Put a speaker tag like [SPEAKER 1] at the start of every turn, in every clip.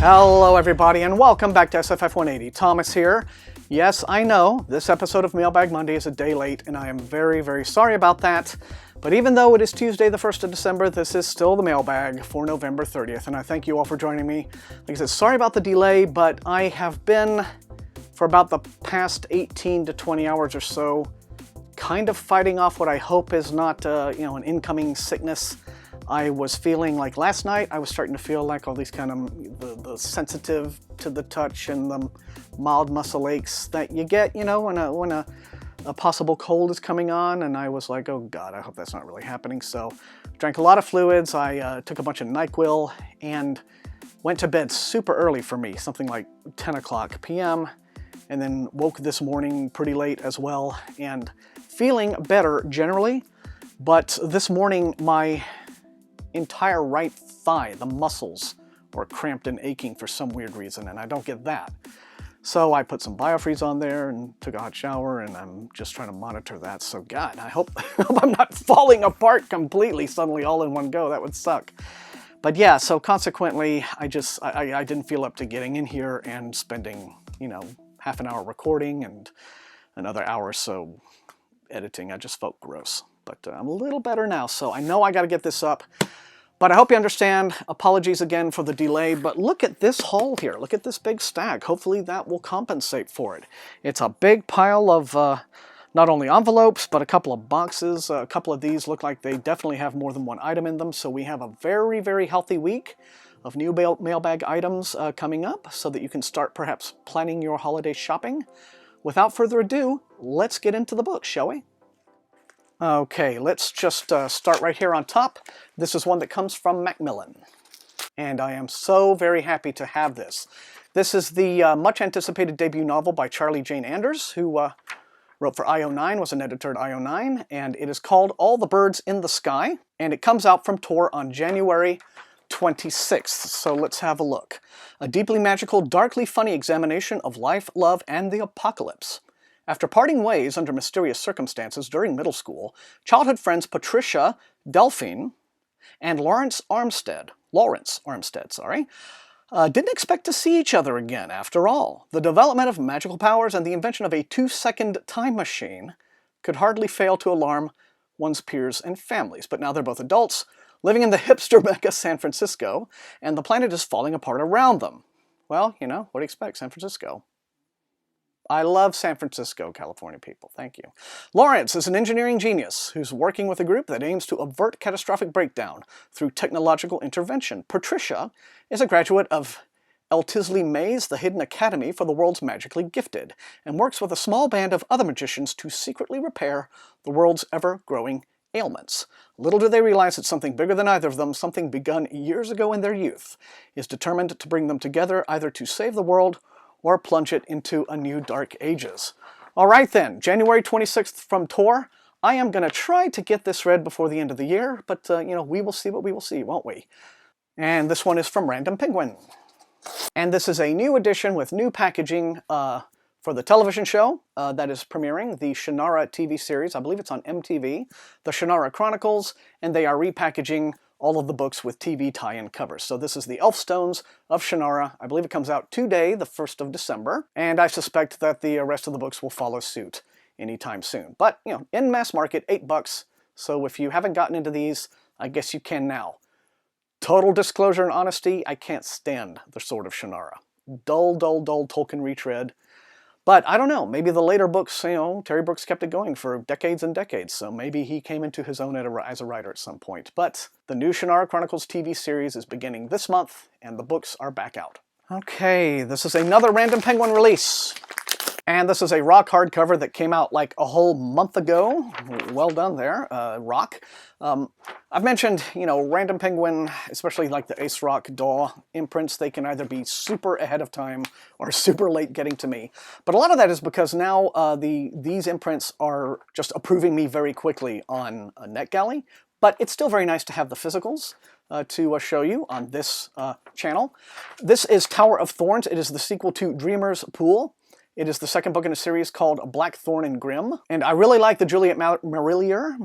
[SPEAKER 1] Hello everybody and welcome back to SFF180. Thomas here. Yes, I know, this episode of Mailbag Monday is a day late and I am very, very sorry about that. But even though it is Tuesday the 1st of December, this is still the Mailbag for November 30th and I thank you all for joining me. Like I said, sorry about the delay, but I have been, for about the past 18 to 20 hours or so, kind of fighting off what I hope is not, an incoming sickness. I was feeling like last night, I was starting to feel like all these kind of, the sensitive to the touch and the mild muscle aches that you get, when a possible cold is coming on. And I was like, oh God, I hope that's not really happening. So drank a lot of fluids. I took a bunch of NyQuil and went to bed super early for me, something like 10 o'clock p.m. And then woke this morning pretty late as well and feeling better generally. But this morning, my entire right thigh, the muscles, were cramped and aching for some weird reason, and I don't get that. So I put some biofreeze on there and took a hot shower, and I'm just trying to monitor that. So God, I hope I'm not falling apart completely suddenly all in one go. That would suck. But yeah, so consequently, I didn't feel up to getting in here and spending, half an hour recording and another hour or so editing. I just felt gross. But I'm a little better now, so I know I got to get this up. But I hope you understand. Apologies again for the delay, but look at this haul here. Look at this big stack. Hopefully that will compensate for it. It's a big pile of not only envelopes, but a couple of boxes. A couple of these look like they definitely have more than one item in them, so we have a very, very healthy week of new mailbag items coming up so that you can start perhaps planning your holiday shopping. Without further ado, let's get into the book, shall we? Okay, let's just start right here on top. This is one that comes from Macmillan, and I am so very happy to have this. This is the much-anticipated debut novel by Charlie Jane Anders, who wrote for IO9, was an editor at IO9, and it is called All the Birds in the Sky, and it comes out from Tor on January 26th, so let's have a look. A deeply magical, darkly funny examination of life, love, and the apocalypse. After parting ways under mysterious circumstances during middle school, childhood friends Patricia Delphine and Lawrence Armstead, didn't expect to see each other again after all. The development of magical powers and the invention of a 2-second time machine could hardly fail to alarm one's peers and families. But now they're both adults, living in the hipster mecca San Francisco, and the planet is falling apart around them. Well, what do you expect, San Francisco? I love San Francisco, California people. Thank you. Lawrence is an engineering genius who's working with a group that aims to avert catastrophic breakdown through technological intervention. Patricia is a graduate of Eltisley Mays, the Hidden Academy for the World's Magically Gifted, and works with a small band of other magicians to secretly repair the world's ever-growing ailments. Little do they realize that something bigger than either of them, something begun years ago in their youth, is determined to bring them together either to save the world or plunge it into a new dark ages. All right then, January 26th from Tor. I am going to try to get this read before the end of the year, but we will see what we will see, won't we? And this one is from Random Penguin. And this is a new edition with new packaging for the television show that is premiering, the Shannara TV series. I believe it's on MTV, the Shannara Chronicles, and they are repackaging all of the books with TV tie-in covers. So this is the Elfstones of Shannara. I believe it comes out today, the 1st of December, and I suspect that the rest of the books will follow suit anytime soon. But, in mass market, $8, so if you haven't gotten into these, I guess you can now. Total disclosure and honesty, I can't stand the Sword of Shannara. Dull, dull, dull Tolkien retread. But I don't know, maybe the later books, Terry Brooks kept it going for decades and decades, so maybe he came into his own as a writer at some point. But the new Shannara Chronicles TV series is beginning this month, and the books are back out. Okay, this is another Random Penguin release. And this is a Rock hardcover that came out like a whole month ago. Well done there, Rock. I've mentioned, Random Penguin, especially like the Ace Rock DAW imprints, they can either be super ahead of time or super late getting to me. But a lot of that is because now these imprints are just approving me very quickly on NetGalley. But it's still very nice to have the physicals to show you on this channel. This is Tower of Thorns. It is the sequel to Dreamer's Pool. It is the second book in a series called Blackthorn and Grim. And I really like the Juliet Marillier,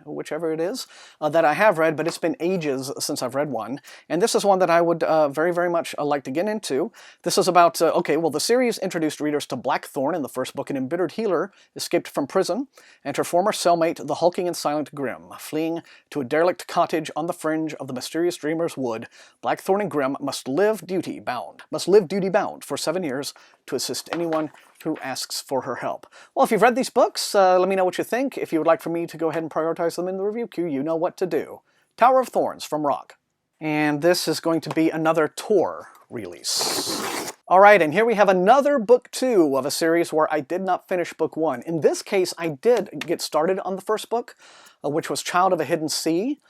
[SPEAKER 1] whichever it is, that I have read, but it's been ages since I've read one. And this is one that I would very, very much like to get into. This is about, okay, well, the series introduced readers to Blackthorn in the first book. An embittered healer escaped from prison, and her former cellmate, the hulking and silent Grimm. Fleeing to a derelict cottage on the fringe of the mysterious Dreamer's Wood, Blackthorn and Grimm must live duty-bound for 7 years to assist anyone who asks for her help. Well, if you've read these books, let me know what you think. If you would like for me to go ahead and prioritize them in the review queue, you know what to do. Tower of Thorns from Rock. And this is going to be another Tor release. Alright, and here we have another book 2 of a series where I did not finish book 1. In this case, I did get started on the first book, which was Child of a Hidden Sea.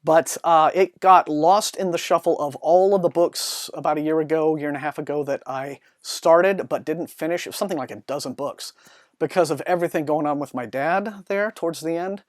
[SPEAKER 1] But it got lost in the shuffle of all of the books about a year and a half ago that I started but didn't finish. It was something like a dozen books because of everything going on with my dad there towards the end.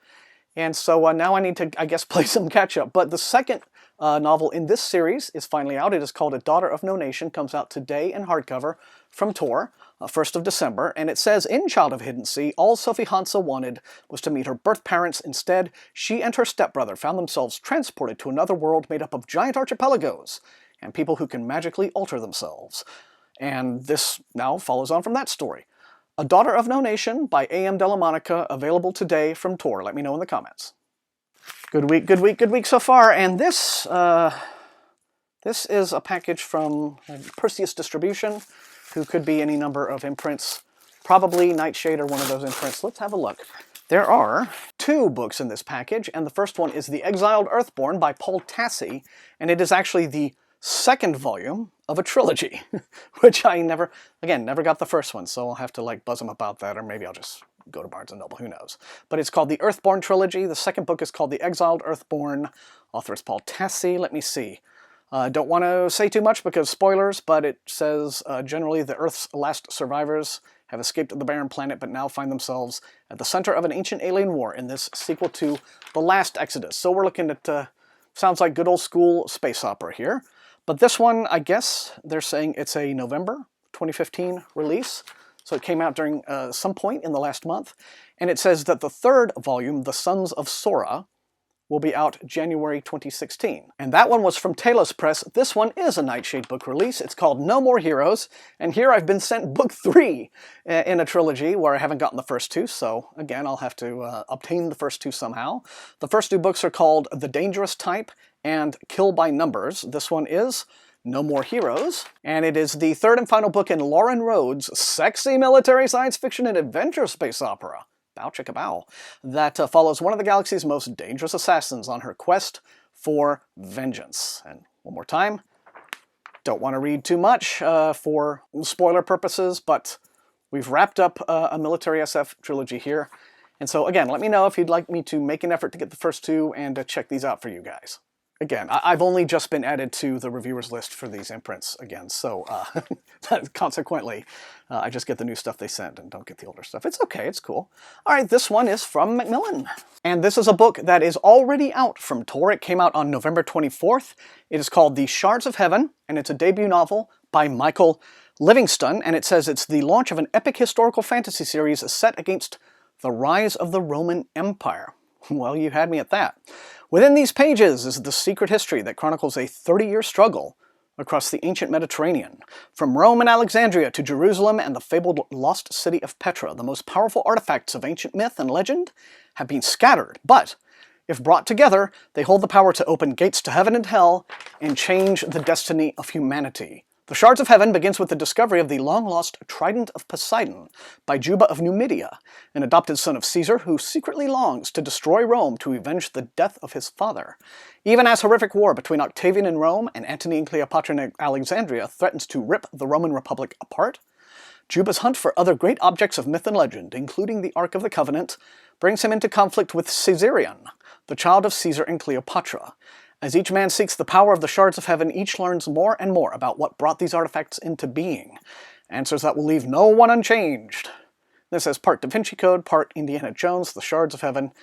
[SPEAKER 1] And so now I need to, I guess, play some catch-up. But the second novel in this series is finally out. It is called A Daughter of No Nation, comes out today in hardcover from Tor. 1st of December, and it says, in Child of Hidden Sea, all Sophie Hansa wanted was to meet her birth parents. Instead, she and her stepbrother found themselves transported to another world made up of giant archipelagos and people who can magically alter themselves. And this now follows on from that story. A Daughter of No Nation by A.M. Delamonica, available today from Tor. Let me know in the comments. Good week so far, and this is a package from Perseus Distribution, who could be any number of imprints, probably Nightshade or one of those imprints. Let's have a look. There are 2 books in this package, and the first one is The Exiled Earthborn by Paul Tassi, and it is actually the 2nd volume of a trilogy, which I never got the first one, so I'll have to like buzz him about that, or maybe I'll just go to Barnes & Noble, who knows. But it's called the Earthborn Trilogy. The second book is called The Exiled Earthborn. Author is Paul Tassi. Let me see. Don't want to say too much because spoilers, but it says generally the Earth's last survivors have escaped the barren planet but now find themselves at the center of an ancient alien war in this sequel to The Last Exodus. So we're looking at, sounds like good old school space opera here. But this one, I guess they're saying it's a November 2015 release. So it came out during some point in the last month. And it says that the 3rd volume, The Sons of Sora, will be out January 2016. And that one was from Talos Press. This one is a Nightshade book release. It's called No More Heroes, and here I've been sent book 3 in a trilogy where I haven't gotten the first 2, so again, I'll have to obtain the first 2 somehow. The first 2 books are called The Dangerous Type and Kill by Numbers. This one is No More Heroes, and it is the 3rd and final book in Lauren Rhodes' sexy military science fiction and adventure space opera. Bow chicka bow, that follows one of the galaxy's most dangerous assassins on her quest for vengeance. And one more time, don't want to read too much for spoiler purposes, but we've wrapped up a military SF trilogy here. And so again, let me know if you'd like me to make an effort to get the first 2 and check these out for you guys. Again, I've only just been added to the reviewers list for these imprints again, so consequently, I just get the new stuff they send and don't get the older stuff. It's okay, it's cool. Alright, this one is from Macmillan. And this is a book that is already out from Tor. It came out on November 24th. It is called The Shards of Heaven, and it's a debut novel by Michael Livingston, and it says it's the launch of an epic historical fantasy series set against the rise of the Roman Empire. Well, you had me at that. Within these pages is the secret history that chronicles a 30-year struggle across the ancient Mediterranean. From Rome and Alexandria to Jerusalem and the fabled lost city of Petra, the most powerful artifacts of ancient myth and legend have been scattered, but if brought together, they hold the power to open gates to heaven and hell and change the destiny of humanity. The Shards of Heaven begins with the discovery of the long-lost Trident of Poseidon by Juba of Numidia, an adopted son of Caesar who secretly longs to destroy Rome to avenge the death of his father. Even as horrific war between Octavian in Rome and Antony and Cleopatra in Alexandria threatens to rip the Roman Republic apart, Juba's hunt for other great objects of myth and legend, including the Ark of the Covenant, brings him into conflict with Caesarion, the child of Caesar and Cleopatra. As each man seeks the power of the Shards of Heaven, each learns more and more about what brought these artifacts into being. Answers that will leave no one unchanged. This is part Da Vinci Code, part Indiana Jones. The Shards of Heaven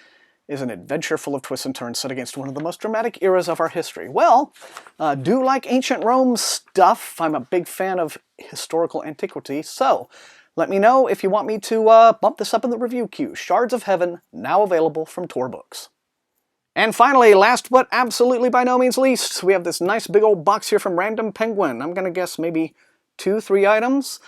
[SPEAKER 1] is an adventure full of twists and turns set against one of the most dramatic eras of our history. Well, do like ancient Rome stuff. I'm a big fan of historical antiquity, so let me know if you want me to bump this up in the review queue. Shards of Heaven, now available from Tor Books. And finally, last but absolutely by no means least, we have this nice big old box here from Random Penguin. I'm going to guess maybe 2-3 items.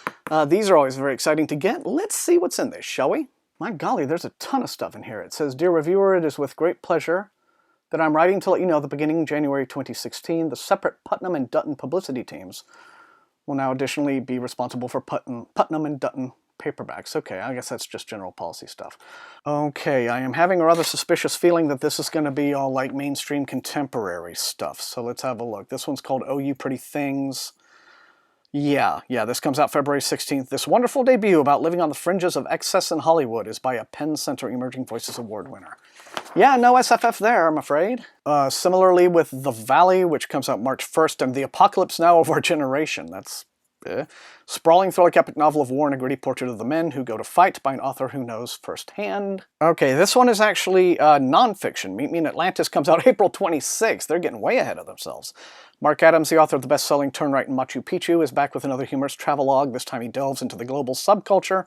[SPEAKER 1] These are always very exciting to get. Let's see what's in this, shall we? My golly, there's a ton of stuff in here. It says, Dear Reviewer, it is with great pleasure that I'm writing to let you know that beginning January 2016, the separate Putnam and Dutton publicity teams will now additionally be responsible for Putnam and Dutton paperbacks. Okay, I guess that's just general policy stuff. Okay, I am having a rather suspicious feeling that this is going to be all like mainstream contemporary stuff. So let's have a look. This one's called Oh You Pretty Things. Yeah, this comes out February 16th. This wonderful debut about living on the fringes of excess in Hollywood is by a Penn Center Emerging Voices Award winner. Yeah, no SFF there, I'm afraid. Similarly with The Valley, which comes out March 1st, and The Apocalypse Now of Our Generation. That's sprawling thriller epic novel of war and a gritty portrait of the men who go to fight by an author who knows firsthand. Okay, this one is actually nonfiction. Meet Me in Atlantis comes out April 26th. They're getting way ahead of themselves. Mark Adams, the author of the best-selling Turn Right in Machu Picchu, is back with another humorous travelogue. This time he delves into the global subculture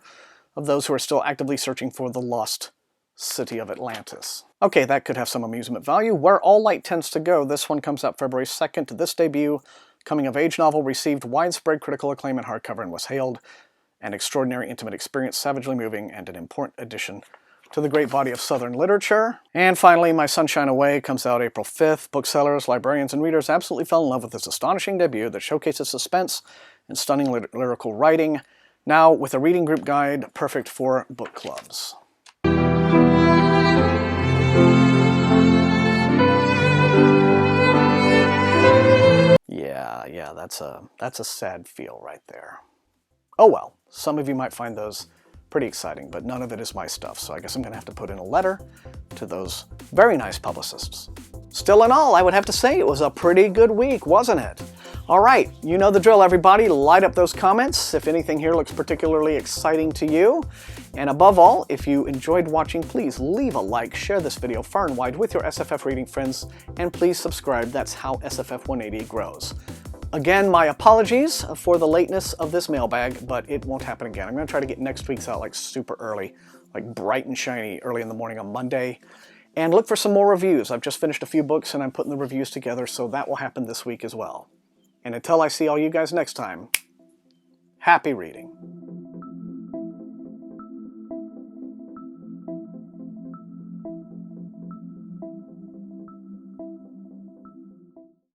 [SPEAKER 1] of those who are still actively searching for the lost city of Atlantis. Okay, that could have some amusement value. Where All Light Tends to Go, this one comes out February 2nd. This debut coming-of-age novel received widespread critical acclaim in hardcover and was hailed an extraordinary intimate experience, savagely moving, and an important addition to the great body of Southern literature. And finally, My Sunshine Away comes out April 5th. Booksellers, librarians, and readers absolutely fell in love with this astonishing debut that showcases suspense and stunning lyrical writing, now with a reading group guide perfect for book clubs. Yeah, that's a sad feel right there. Oh well, some of you might find those pretty exciting, but none of it is my stuff, so I guess I'm going to have to put in a letter to those very nice publicists. Still in all, I would have to say it was a pretty good week, wasn't it? Alright, you know the drill, everybody. Light up those comments if anything here looks particularly exciting to you. And above all, if you enjoyed watching, please leave a like, share this video far and wide with your SFF reading friends, and please subscribe. That's how SFF180 grows. Again, my apologies for the lateness of this mailbag, but it won't happen again. I'm going to try to get next week's out like super early, like bright and shiny early in the morning on Monday. And look for some more reviews. I've just finished a few books and I'm putting the reviews together, so that will happen this week as well. And until I see all you guys next time, happy reading.